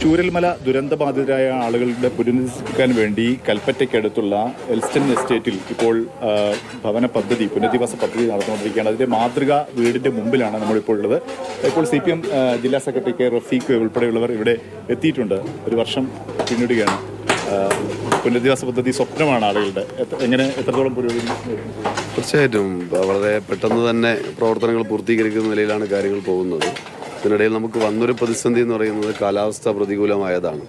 ചൂരൽമല ദുരന്തബാധിതരായ ആളുകളുടെ പുനരധിവസിക്കാൻ വേണ്ടി കൽപ്പറ്റയ്ക്കടുത്തുള്ള എൽസ്റ്റൺ എസ്റ്റേറ്റിൽ ഇപ്പോൾ ഭവന പദ്ധതി പുനരധിവാസ പദ്ധതി നടന്നുകൊണ്ടിരിക്കുകയാണ്. അതിൻ്റെ മാതൃക വീടിൻ്റെ മുമ്പിലാണ് നമ്മളിപ്പോൾ ഉള്ളത്. ഇപ്പോൾ CPM ജില്ലാ സെക്രട്ടറി കെ റഫീഖ് ഉൾപ്പെടെയുള്ളവർ ഇവിടെ എത്തിയിട്ടുണ്ട്. ഒരു വർഷം പിന്നിടുകയാണ്. പുനരധിവാസ പദ്ധതി സ്വപ്നമാണ് ആളുകളുടെ. എത്രത്തോളം പുരോഗതി? തീർച്ചയായിട്ടും വളരെ പെട്ടെന്ന് തന്നെ പ്രവർത്തനങ്ങൾ പൂർത്തീകരിക്കുന്ന നിലയിലാണ് കാര്യങ്ങൾ പോകുന്നത്. ഇതിനിടയിൽ നമുക്ക് വന്നൊരു പ്രതിസന്ധി എന്ന് പറയുന്നത് കാലാവസ്ഥ പ്രതികൂലമായതാണ്.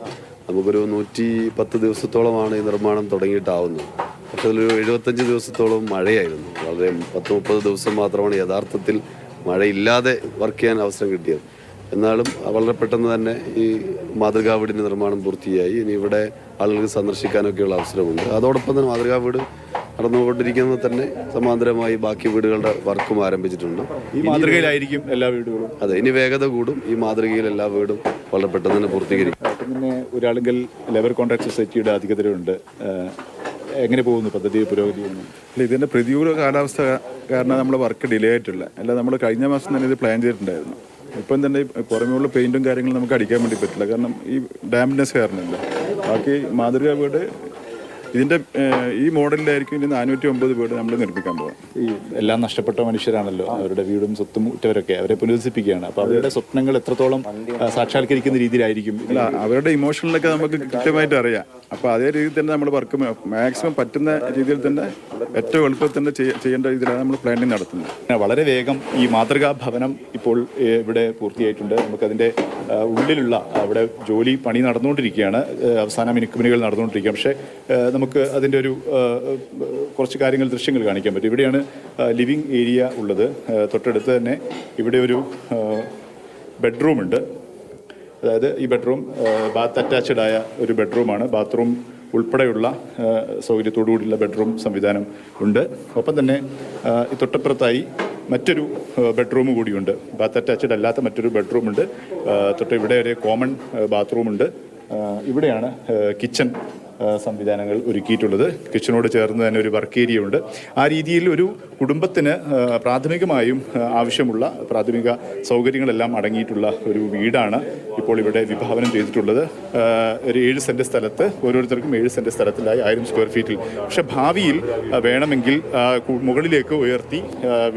നമുക്കൊരു 110 ദിവസത്തോളമാണ് ഈ നിർമ്മാണം തുടങ്ങിയിട്ടാവുന്നത്. പക്ഷേ അതിലൊരു 75 ദിവസത്തോളം മഴയായിരുന്നു. വളരെ 10-30 ദിവസം മാത്രമാണ് യഥാർത്ഥത്തിൽ മഴയില്ലാതെ വർക്ക് ചെയ്യാൻ അവസരം കിട്ടിയത്. എന്നാലും വളരെ പെട്ടെന്ന് തന്നെ ഈ മാതൃകാ വീടിൻ്റെ നിർമ്മാണം പൂർത്തിയായി. ഇനി ഇവിടെ ആളുകൾക്ക് സന്ദർശിക്കാനൊക്കെയുള്ള അവസരമുണ്ട്. അതോടൊപ്പം തന്നെ മാതൃകാ വീട് നടന്നുകൊണ്ടിരിക്കുന്നത് തന്നെ സമാന്തരമായി ബാക്കി വീടുകളുടെ വർക്കും ആരംഭിച്ചിട്ടുണ്ട്. ഈ മാതൃകയിലായിരിക്കും എല്ലാ വീടുകളും. അതെ, ഇനി വേഗത കൂടും. ഈ മാതൃകയിൽ എല്ലാ വീടും വളരെ പെട്ടെന്ന് തന്നെ പൂർത്തീകരിക്കും. പിന്നെ ഒരാളെങ്കിൽ ലേബർ കോൺട്രാക്ട് സൊസൈറ്റിയുടെ അധികൃതരുണ്ട്. എങ്ങനെ പോകുന്നു പദ്ധതി പുരോഗതി? ഇതിൻ്റെ പ്രതികൂല കാലാവസ്ഥ കാരണം നമ്മൾ വർക്ക് ഡിലേ ആയിട്ടില്ല. അല്ല, നമ്മൾ കഴിഞ്ഞ മാസം തന്നെ ഇത് പ്ലാൻ ചെയ്തിട്ടുണ്ടായിരുന്നു. ഇപ്പം തന്നെ പുറമേയുള്ള പെയിൻറ്റും കാര്യങ്ങളും നമുക്ക് അടിക്കാൻ വേണ്ടി പറ്റില്ല, കാരണം ഈ ഡാമിനെസ് കാരണമല്ല. ബാക്കി മാതൃകാ വീട് ഇതിൻ്റെ ഈ മോഡലിലായിരിക്കും ഇനി 409 വീട് നമ്മൾ നിർമ്മിക്കാൻ പോകാം. ഈ എല്ലാം നഷ്ടപ്പെട്ട മനുഷ്യരാണല്ലോ, അവരുടെ വീടും സ്വത്തും ഉറ്റവരൊക്കെ അവരെ പുനരധിവസിപ്പിക്കുകയാണ്. അപ്പോൾ അവരുടെ സ്വപ്നങ്ങൾ എത്രത്തോളം സാക്ഷാത്കരിക്കുന്ന രീതിയിലായിരിക്കും? അല്ല, അവരുടെ ഇമോഷനിലൊക്കെ നമുക്ക് കൃത്യമായിട്ട് അറിയാം. അപ്പോൾ അതേ രീതിയിൽ തന്നെ നമ്മൾ വർക്ക് മാക്സിമം പറ്റുന്ന രീതിയിൽ തന്നെ ഏറ്റവും എളുപ്പത്തിൽ തന്നെ ചെയ്യേണ്ട രീതിയിലാണ് നമ്മൾ പ്ലാനിങ് നടത്തുന്നത്. വളരെ വേഗം ഈ മാതൃകാ ഭവനം ഇപ്പോൾ ഇവിടെ പൂർത്തിയായിട്ടുണ്ട്. നമുക്കതിൻ്റെ ഉള്ളിലുള്ള അവിടെ പണി നടന്നുകൊണ്ടിരിക്കുകയാണ്. അവസാന മിനുക്കുമിനുകൾ നടന്നുകൊണ്ടിരിക്കുകയാണ്. പക്ഷേ നമുക്ക് അതിൻ്റെ ഒരു കുറച്ച് ദൃശ്യങ്ങൾ കാണിക്കാൻ പറ്റും. ഇവിടെയാണ് ലിവിങ് ഏരിയ ഉള്ളത്. തൊട്ടടുത്ത് തന്നെ ഇവിടെ ഒരു ബെഡ്റൂമുണ്ട്. അതായത് ഈ ബെഡ്റൂം ബാത്ത് അറ്റാച്ച്ഡ് ആയ ഒരു ബെഡ്റൂമാണ്. ബാത്റൂം ഉൾപ്പെടെയുള്ള സൗകര്യത്തോടു കൂടിയുള്ള ബെഡ്റൂം സംവിധാനം ഉണ്ട്. ഒപ്പം തന്നെ തൊട്ടപ്പുറത്തായി മറ്റൊരു ബെഡ്റൂം കൂടിയുണ്ട്. ബാത്ത് അറ്റാച്ച്ഡ് അല്ലാത്ത മറ്റൊരു ബെഡ്റൂമുണ്ട്. ഇവിടെ ഒരു കോമൺ ബാത്റൂമുണ്ട്. ഇവിടെയാണ് കിച്ചൺ സംവിധാനങ്ങൾ ഒരുക്കിയിട്ടുള്ളത്. കിച്ചണോട് ചേർന്ന് തന്നെ ഒരു വർക്ക് ഏരിയ ഉണ്ട്. ആ രീതിയിൽ ഒരു കുടുംബത്തിന് പ്രാഥമികമായും ആവശ്യമുള്ള പ്രാഥമിക സൗകര്യങ്ങളെല്ലാം അടങ്ങിയിട്ടുള്ള ഒരു വീടാണ് ഇപ്പോൾ ഇവിടെ വിഭാവനം ചെയ്തിട്ടുള്ളത്. ഒരു 7 സെൻറ്റ് സ്ഥലത്ത്, ഓരോരുത്തർക്കും 7 സെൻറ്റ് സ്ഥലത്തിലായി 1000 സ്ക്വയർ ഫീറ്റിൽ. പക്ഷെ ഭാവിയിൽ വേണമെങ്കിൽ മുകളിലേക്ക് ഉയർത്തി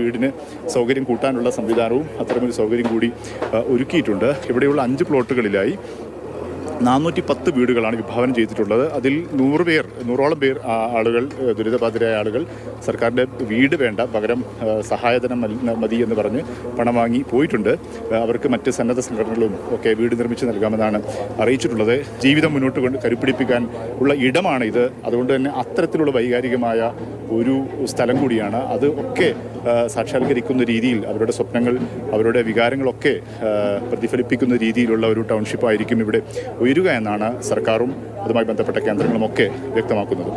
വീടിന് സൗകര്യം കൂട്ടാനുള്ള സംവിധാനവും അത്തരമൊരു സൗകര്യം കൂടി ഒരുക്കിയിട്ടുണ്ട്. ഇവിടെയുള്ള 5 പ്ലോട്ടുകളിലായി 410 വീടുകളാണ് വിഭാവനം ചെയ്തിട്ടുള്ളത്. അതിൽ 100ഓളം പേർ ആളുകൾ, ദുരിതബാധിതരായ ആളുകൾ സർക്കാരിൻ്റെ വീട് വേണ്ട, പകരം സഹായധനം മതി എന്ന് പറഞ്ഞ് പണം വാങ്ങി പോയിട്ടുണ്ട്. അവർക്ക് മറ്റ് സന്നദ്ധ സംഘടനകളും ഒക്കെ വീട് നിർമ്മിച്ച് നൽകാമെന്നാണ് അറിയിച്ചിട്ടുള്ളത്. ജീവിതം മുന്നോട്ട് കരുപ്പിടിപ്പിക്കാൻ ഉള്ള ഇടമാണ് ഇത്. അതുകൊണ്ട് തന്നെ അത്തരത്തിലുള്ള വൈകാരികമായ ഒരു സ്ഥലം കൂടിയാണ്. അത് ഒക്കെ സാക്ഷാത്കരിക്കുന്ന രീതിയിൽ അവരുടെ സ്വപ്നങ്ങൾ, അവരുടെ വികാരങ്ങളൊക്കെ പ്രതിഫലിപ്പിക്കുന്ന രീതിയിലുള്ള ഒരു ടൗൺഷിപ്പ് ആയിരിക്കും ഇവിടെ ഉയരുക എന്നാണ് സർക്കാരും അതുമായി ബന്ധപ്പെട്ട കേന്ദ്രങ്ങളുമൊക്കെ വ്യക്തമാക്കുന്നത്.